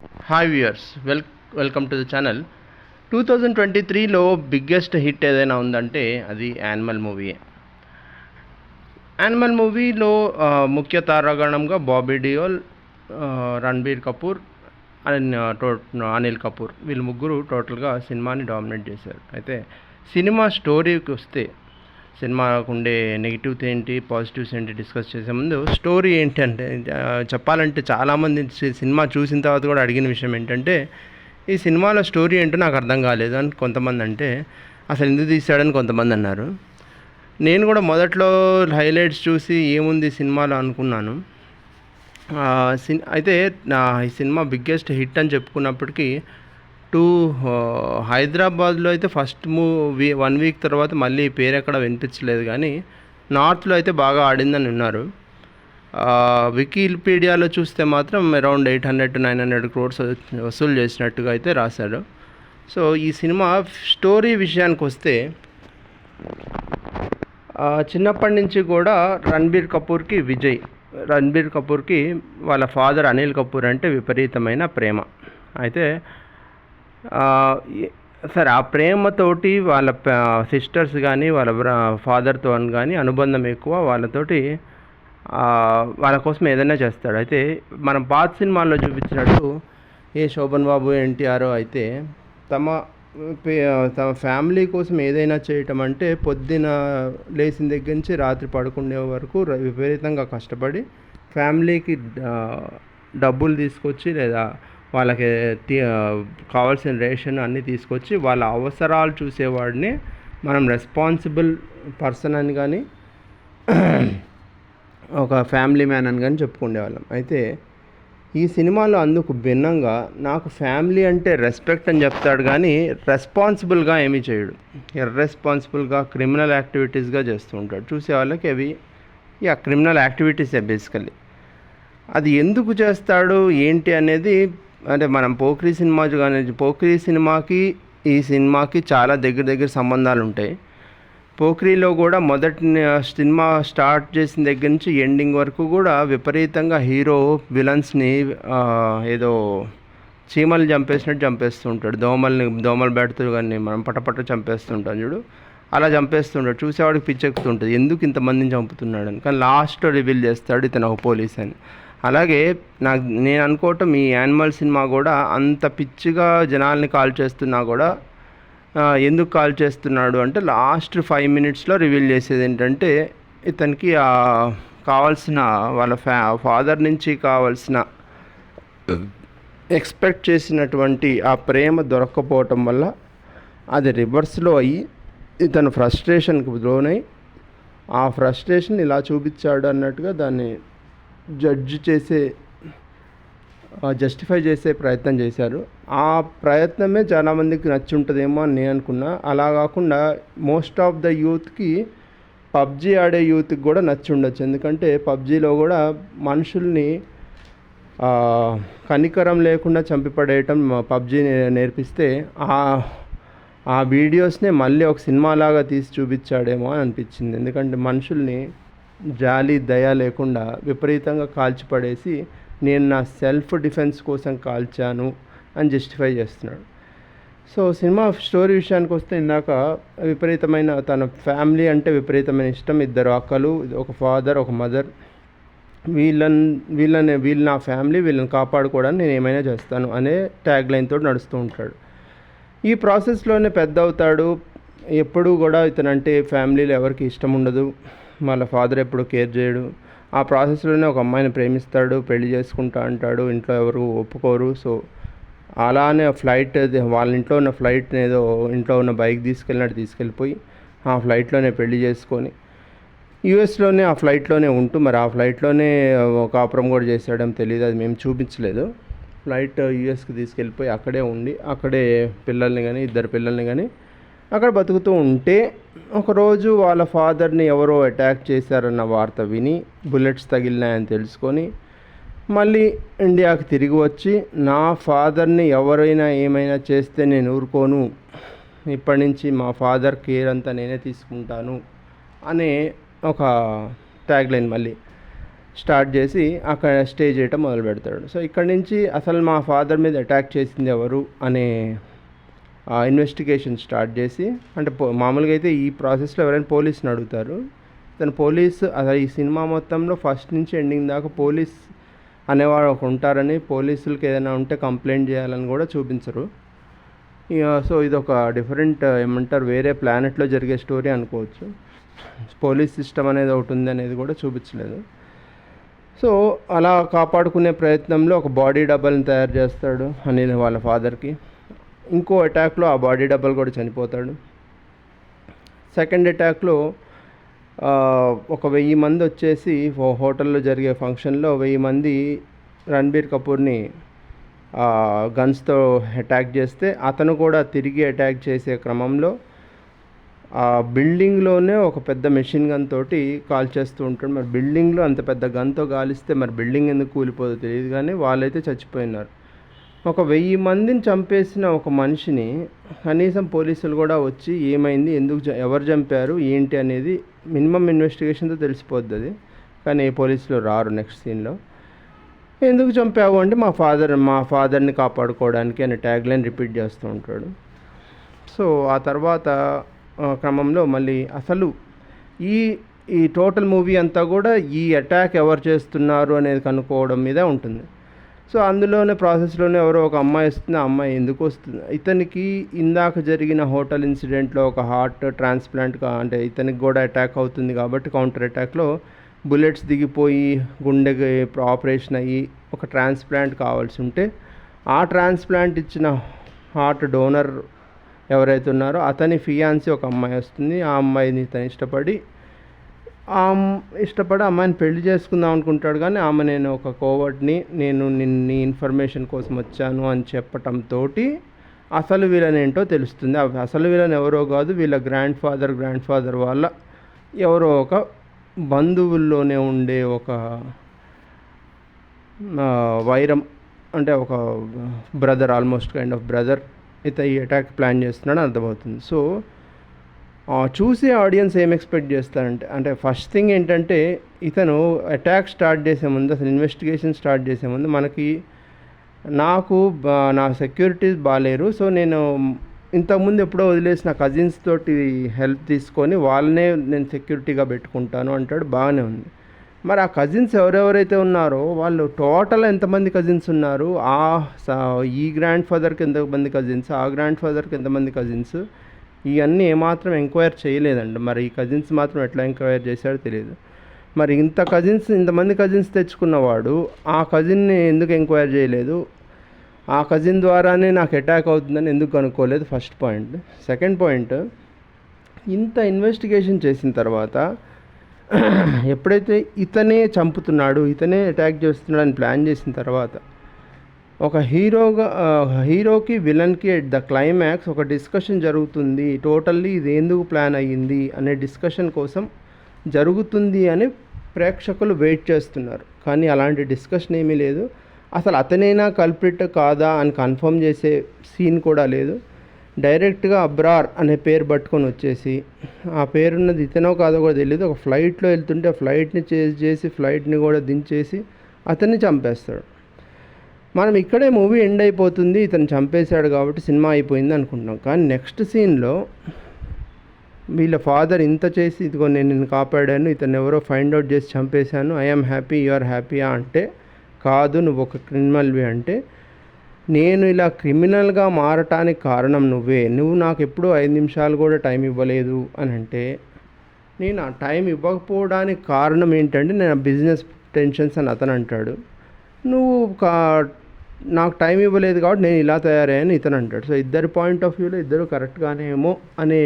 Hi viewers, welcome to the channel. 2023లో biggest hit ఏదైనా ఉందంటే అది యానిమల్ మూవీ. యానిమల్ మూవీలో ముఖ్య తారాగణంగా బాబీ డియోల్, రణబీర్ కపూర్ అండ్ అనిల్ కపూర్, వీళ్ళు ముగ్గురు టోటల్గా సినిమాని డామినేట్ చేశారు. అయితే సినిమా స్టోరీకి వస్తే సినిమాకు ఉండే నెగిటివ్స్ ఏంటి, పాజిటివ్స్ ఏంటి డిస్కస్ చేసే ముందు స్టోరీ ఏంటంటే చెప్పాలంటే చాలామంది సినిమా చూసిన తర్వాత కూడా అడిగిన విషయం ఏంటంటే ఈ సినిమాలో స్టోరీ ఏంటో నాకు అర్థం కాలేదు అని కొంతమంది అంటే, అసలు ఎందుకు తీశాడని కొంతమంది అన్నారు. నేను కూడా మొదట్లో హైలైట్స్ చూసి ఏముంది సినిమాలో అనుకున్నాను. అయితే ఈ సినిమా బిగ్గెస్ట్ హిట్ అని చెప్పుకున్నప్పటికీ హైదరాబాద్లో అయితే ఫస్ట్ మూవీ 1 వీక్ తర్వాత మళ్ళీ పేరు ఎక్కడ వినిపించలేదు, కానీ నార్త్లో అయితే బాగా ఆడిందని ఉన్నారు. వికీపీడియాలో చూస్తే మాత్రం అరౌండ్ 800 to 900 crores వసూలు చేసినట్టుగా అయితే రాశారు. సో ఈ సినిమా స్టోరీ విషయానికి వస్తే చిన్నప్పటి నుంచి కూడా రణబీర్ కపూర్కి వాళ్ళ ఫాదర్ అనిల్ కపూర్ అంటే విపరీతమైన ప్రేమ. అయితే సరే ఆ ప్రేమతోటి వాళ్ళ సిస్టర్స్ కానీ వాళ్ళ ఫాదర్తో కానీ అనుబంధం ఎక్కువ, వాళ్ళతోటి వాళ్ళ కోసం ఏదైనా చేస్తాడు. అయితే మనం పాత సినిమాల్లో చూపించినట్టు శోభన్ బాబు, ఎన్టీఆర్ అయితే తమ ఫ్యామిలీ కోసం ఏదైనా చేయటం అంటే పొద్దున లేచిన దగ్గర నుంచి రాత్రి పడుకునే వరకు విపరీతంగా కష్టపడి ఫ్యామిలీకి డబ్బులు తీసుకొచ్చి లేదా వాళ్ళకి కావాల్సిన రేషన్ అన్నీ తీసుకొచ్చి వాళ్ళ అవసరాలు చూసేవాడిని మనం రెస్పాన్సిబుల్ పర్సన్ అని కానీ ఒక ఫ్యామిలీ మ్యాన్ అని కానీ చెప్పుకునేవాళ్ళం. అయితే ఈ సినిమాలో అందుకు భిన్నంగా నాకు ఫ్యామిలీ అంటే రెస్పెక్ట్ అని చెప్తాడు, కానీ రెస్పాన్సిబుల్గా ఏమీ చేయడు. ఇర్రెస్పాన్సిబుల్గా క్రిమినల్ యాక్టివిటీస్గా చేస్తూ ఉంటాడు. చూసే వాళ్ళకి అవి క్రిమినల్ యాక్టివిటీసే బేసికల్లీ. అది ఎందుకు చేస్తాడు ఏంటి అనేది, అంటే మనం పోక్రీ సినిమాకి ఈ సినిమాకి చాలా దగ్గర సంబంధాలు ఉంటాయి. పోక్రీలో కూడా మొదటి సినిమా స్టార్ట్ చేసిన దగ్గర నుంచి ఎండింగ్ వరకు కూడా విపరీతంగా హీరో విలన్స్ని ఏదో చీమలు చంపేసినట్టు చంపేస్తూ ఉంటాడు. దోమలు పెడుతూ కానీ మనం పటపట చంపేస్తుంటాం చూడు, అలా చంపేస్తుంటాడు. చూసేవాడికి పిచ్చెక్కుతుంటుంది ఎందుకు ఇంతమందిని చంపుతున్నాడు అని. కానీ లాస్ట్లో రివీల్ చేస్తాడు ఇతను ఒక పోలీస్ అని. అలాగే నేను అనుకోవటం ఈ యానిమల్ సినిమా కూడా అంత పిచ్చిగా జనాల్ని కాల్ చేస్తున్నా కూడా ఎందుకు కాల్ చేస్తున్నాడు అంటే లాస్ట్ 5 minutesలో రివీల్ చేసేది ఏంటంటే ఇతనికి కావాల్సిన వాళ్ళ ఫాదర్ నుంచి కావాల్సిన ఎక్స్పెక్ట్ చేసినటువంటి ఆ ప్రేమ దొరక్కపోవటం వల్ల అది రివర్స్లో అయ్యి ఇతను ఫ్రస్ట్రేషన్కి లోనై ఆ ఫ్రస్ట్రేషన్ ఇలా చూపించాడు అన్నట్టుగా దాన్ని జస్టిఫై చేసే ప్రయత్నం చేశారు. ఆ ప్రయత్నమే చాలామందికి నచ్చి ఉంటుందేమో అని నేను అనుకున్నా. అలా కాకుండా మోస్ట్ ఆఫ్ ద యూత్కి, పబ్జీ ఆడే యూత్కి కూడా నచ్చి ఉండొచ్చు. ఎందుకంటే పబ్జీలో కూడా మనుషుల్ని కనికరం లేకుండా చంపిపడేయటం పబ్జీ నేర్పిస్తే ఆ వీడియోస్నే మళ్ళీ ఒక సినిమాలాగా తీసి చూపించాడేమో అని అనిపించింది. ఎందుకంటే మనుషుల్ని జాలి దయ లేకుండా విపరీతంగా కాల్చిపడేసి నేను నా సెల్ఫ్ డిఫెన్స్ కోసం కాల్చాను అని జస్టిఫై చేస్తున్నాడు. సో సినిమా స్టోరీ విషయానికి వస్తే ఇందాక విపరీతమైన తన ఫ్యామిలీ అంటే విపరీతమైన ఇష్టం. 2 అక్కలు, ఒక ఫాదర్, ఒక మదర్. వీళ్ళు నా ఫ్యామిలీ, వీళ్ళని కాపాడుకోవడానికి నేను ఏమైనా చేస్తాను అనే ట్యాగ్ లైన్ తోటి నడుస్తూ ఉంటాడు. ఈ ప్రాసెస్లోనే పెద్ద అవుతాడు. ఎప్పుడూ కూడా ఇతనంటే ఫ్యామిలీలో ఎవరికి ఇష్టం ఉండదు, వాళ్ళ ఫాదర్ ఎప్పుడు కేర్ చేయడు. ఆ ప్రాసెస్లోనే ఒక అమ్మాయిని ప్రేమిస్తాడు, పెళ్లి చేసుకుంటా అంటాడు. ఇంట్లో ఎవరు ఒప్పుకోరు. సో అలానే వాళ్ళ ఇంట్లో ఉన్న ఫ్లైట్ని ఏదో ఇంట్లో ఉన్న బైక్ తీసుకెళ్ళిపోయి ఆ ఫ్లైట్లోనే పెళ్లి చేసుకొని యూఎస్లోనే ఆ ఫ్లైట్లోనే ఉంటూ మరి ఆ ఫ్లైట్లోనే కాపురం కూడా చేసాడని తెలియదు, అది మేము చూపించలేదు. ఫ్లైట్ యూఎస్కి తీసుకెళ్ళిపోయి అక్కడే ఉండి అక్కడే 2 పిల్లల్ని కానీ అక్కడ బతుకుతూ ఉంటే ఒకరోజు వాళ్ళ ఫాదర్ని ఎవరో అటాక్ చేశారన్న వార్త విని బుల్లెట్స్ తగిలినాయని తెలుసుకొని మళ్ళీ ఇండియాకి తిరిగి వచ్చి నా ఫాదర్ని ఎవరైనా ఏమైనా చేస్తే నేను ఊరుకోను, ఇప్పటి నుంచి మా ఫాదర్ కేర్ అంతా నేనే తీసుకుంటాను అనే ఒక ట్యాగ్ లైన్. మళ్ళీ స్టార్ట్ చేసి అక్కడ స్టే చేయటం మొదలు పెడతాడు. సో ఇక్కడ నుంచి అసలు మా ఫాదర్ మీద అటాక్ చేసింది ఎవరు అనే ఇన్వెస్టిగేషన్ స్టార్ట్ చేసి, అంటే మామూలుగా అయితే ఈ ప్రాసెస్లో ఎవరైనా పోలీస్ని అడుగుతారు. తను పోలీస్ అసలు ఈ సినిమా మొత్తంలో ఫస్ట్ నుంచి ఎండింగ్ దాకా పోలీస్ అనేవాడు ఒక ఉంటారని, పోలీసులకి ఏదైనా ఉంటే కంప్లైంట్ చేయాలని కూడా చూపించరు. సో ఇది ఒక డిఫరెంట్ ఏమంటారు వేరే ప్లానెట్లో జరిగే స్టోరీ అనుకోవచ్చు. పోలీస్ సిస్టమ్ అనేది ఒకటి ఉంది అనేది కూడా చూపించలేదు. సో అలా కాపాడుకునే ప్రయత్నంలో ఒక బాడీ డబల్ని తయారు చేస్తాడు అనిల్ వాళ్ళ ఫాదర్కి. ఇంకో అటాక్లో ఆ బాడీ డబల్ కూడా చనిపోతాడు. సెకండ్ అటాక్లో ఒక 1000 మంది వచ్చేసి హోటల్లో జరిగే ఫంక్షన్లో 1000 మంది రణబీర్ కపూర్ని గన్స్తో అటాక్ చేస్తే అతను కూడా తిరిగి అటాక్ చేసే క్రమంలో ఆ బిల్డింగ్లోనే ఒక పెద్ద మెషిన్ గన్ తోటి కాల్ చేస్తూ ఉంటాడు. మరి బిల్డింగ్లో అంత పెద్ద గన్తో కాలిస్తే మరి బిల్డింగ్ ఎందుకు కూలిపోదో తెలియదు, కానీ వాళ్ళైతే చచ్చిపోయినారు. ఒక 1000 మందిని చంపేసిన ఒక మనిషిని కనీసం పోలీసులు కూడా వచ్చి ఏమైంది, ఎందుకు ఎవరు చంపారు ఏంటి అనేది మినిమం ఇన్వెస్టిగేషన్తో తెలిసిపోద్ది అది. కానీ పోలీసులు రారు నెక్స్ట్ సీన్లో. ఎందుకు చంపావు అంటే మా ఫాదర్ని కాపాడుకోవడానికి అనే ట్యాగ్లైన్ రిపీట్ చేస్తూ ఉంటాడు. సో ఆ తర్వాత క్రమంలో మళ్ళీ అసలు ఈ టోటల్ మూవీ అంతా కూడా ఈ అటాక్ ఎవరు చేస్తున్నారు అనేది కనుక్కోవడం మీదే ఉంటుంది. సో అందులోనే ప్రాసెస్లోనే ఎవరో ఒక అమ్మాయి వస్తుంది. ఆ అమ్మాయి ఎందుకు వస్తుంది, ఇతనికి ఇందాక జరిగిన హోటల్ ఇన్సిడెంట్లో ఒక హార్ట్ ట్రాన్స్ప్లాంట్ అంటే ఇతనికి కూడా అటాక్ అవుతుంది కాబట్టి కౌంటర్ అటాక్లో బుల్లెట్స్ దిగిపోయి గుండెకి ఆపరేషన్ అయ్యి ఒక ట్రాన్స్ప్లాంట్ కావాల్సి ఉంటే ఆ ట్రాన్స్ప్లాంట్ ఇచ్చిన హార్ట్ డోనర్ ఎవరైతే ఉన్నారో అతని ఫియాన్సీ ఒక అమ్మాయి వస్తుంది. ఆ అమ్మాయిని తను ఇష్టపడి అమ్మాయిని పెళ్లి చేసుకుందాం అనుకుంటాడు. కానీ ఆమె నేను ఒక కోవర్ట్ని, నేను నీ ఇన్ఫర్మేషన్ కోసం వచ్చాను అని చెప్పటంతో అసలు విలన్ ఏంటో తెలుస్తుంది. అసలు విలన్ ఎవరో కాదు, వీళ్ళ గ్రాండ్ ఫాదర్ వాళ్ళ ఎవరో ఒక బంధువుల్లోనే ఉండే ఒక వైరం, అంటే ఒక brother, almost kind of brother ఈ అటాక్ ప్లాన్ చేస్తున్నాడు అర్థమవుతుంది. సో చూసే ఆడియన్స్ ఏం ఎక్స్పెక్ట్ చేస్తారంటే, అంటే ఫస్ట్ థింగ్ ఏంటంటే ఇతను అటాక్ స్టార్ట్ చేసే ముందు, అసలు ఇన్వెస్టిగేషన్ స్టార్ట్ చేసే ముందు నాకు నా సెక్యూరిటీస్ బాగాలేరు, సో నేను ఇంతకుముందు ఎప్పుడో వదిలేసిన కజిన్స్ తోటి హెల్ప్ తీసుకొని వాళ్ళనే నేను సెక్యూరిటీగా పెట్టుకుంటాను అంటాడు. బాగానే ఉంది. మరి ఆ కజిన్స్ ఎవరెవరైతే ఉన్నారో వాళ్ళు టోటల్ ఎంతమంది కజిన్స్ ఉన్నారు, ఈ గ్రాండ్ ఫాదర్కి ఎంతమంది కజిన్స్, ఆ గ్రాండ్ ఫాదర్కి ఎంతమంది కజిన్స్, ఇవన్నీ ఏమాత్రం ఎంక్వైర్ చేయలేదండి. మరి ఈ కజిన్స్ మాత్రం ఎట్లా ఎంక్వైర్ చేశాడో తెలియదు. మరి ఇంతమంది కజిన్స్ తెచ్చుకున్నవాడు ఆ కజిన్ని ఎందుకు ఎంక్వైర్ చేయలేదు, ఆ కజిన్ ద్వారానే నాకు అటాక్ అవుతుందని ఎందుకు కనుక్కోలేదు, ఫస్ట్ పాయింట్. సెకండ్ పాయింట్, ఇంత ఇన్వెస్టిగేషన్ చేసిన తర్వాత ఎప్పుడైతే ఇతనే చంపుతున్నాడు, ఇతనే అటాక్ చేస్తున్నాడు అని ప్లాన్ చేసిన తర్వాత ఒక హీరోకి విలన్కి ఎట్ ద క్లైమాక్స్ ఒక డిస్కషన్ జరుగుతుంది. టోటల్లీ ఇది ఎందుకు ప్లాన్ అయ్యింది అనే డిస్కషన్ కోసం జరుగుతుంది అని ప్రేక్షకులు వెయిట్ చేస్తున్నారు. కానీ అలాంటి డిస్కషన్ ఏమీ లేదు. అసలు అతనైనా కల్ప్రిట్ కాదా అని కన్ఫర్మ్ చేసే సీన్ కూడా లేదు. డైరెక్ట్గా అబ్రార్ అనే పేరు పట్టుకొని వచ్చేసి, ఆ పేరున్నది ఇతనో కాదో కూడా తెలియదు, ఒక ఫ్లైట్లో వెళ్తుంటే ఆ ఫ్లైట్ని చేజ్ చేసి ఫ్లైట్ని కూడా దించేసి అతన్ని చంపేస్తాడు. మనం ఇక్కడే మూవీ ఎండ్ అయిపోతుంది, ఇతను చంపేశాడు కాబట్టి సినిమా అయిపోయింది అనుకుంటున్నాం. కానీ నెక్స్ట్ సీన్లో వీళ్ళ ఫాదర్ ఇంత చేసి, ఇదిగో నేను నిన్ను కాపాడాను, ఇతను ఎవరో ఫైండ్ అవుట్ చేసి చంపేశాను, ఐఎమ్ హ్యాపీ, యు ఆర్ హ్యాపీయా అంటే, కాదు నువ్వు ఒక క్రిమినల్వి అంటే, నేను ఇలా క్రిమినల్గా మారటానికి కారణం నువ్వు నాకు ఎప్పుడూ 5 నిమిషాలు కూడా టైం ఇవ్వలేదు అని అంటే, నేను ఆ టైం ఇవ్వకపోవడానికి కారణం ఏంటంటే నేను బిజినెస్ టెన్షన్స్ అని అతను అంటాడు. నువ్వు నాకు టైం ఇవ్వలేదు కాబట్టి నేను ఇలా తయారయ్యాను ఇతను అంటాడు. సో ఇద్దరి పాయింట్ ఆఫ్ వ్యూలో ఇద్దరు కరెక్ట్గానేమో అనే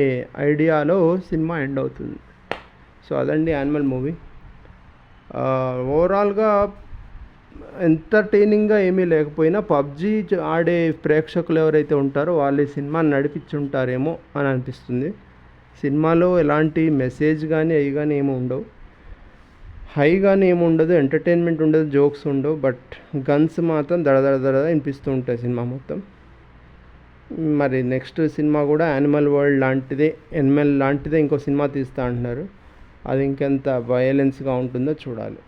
ఐడియాలో సినిమా ఎండ్ అవుతుంది. సో అదండి యానిమల్ మూవీ. ఓవరాల్గా ఎంటర్టైనింగ్గా ఏమీ లేకపోయినా పబ్జీ ఆడే ప్రేక్షకులు ఎవరైతే ఉంటారో వాళ్ళు ఈ సినిమాని నడిపించుంటారేమో అని అనిపిస్తుంది. సినిమాలో ఎలాంటి మెసేజ్ కానీ అవి కానీ ఏమి ఉండవు, హై కానీ ఏమి ఉండదు, ఎంటర్టైన్మెంట్ ఉండదు, జోక్స్ ఉండవు. బట్ గన్స్ మాత్రం దడ వినిపిస్తూ ఉంటాయి సినిమా మొత్తం. మరి నెక్స్ట్ సినిమా కూడా యానిమల్ లాంటిదే ఇంకో సినిమా తీస్తా అంటున్నారు. అది ఇంకెంత వయలెన్స్గా ఉంటుందో చూడాలి.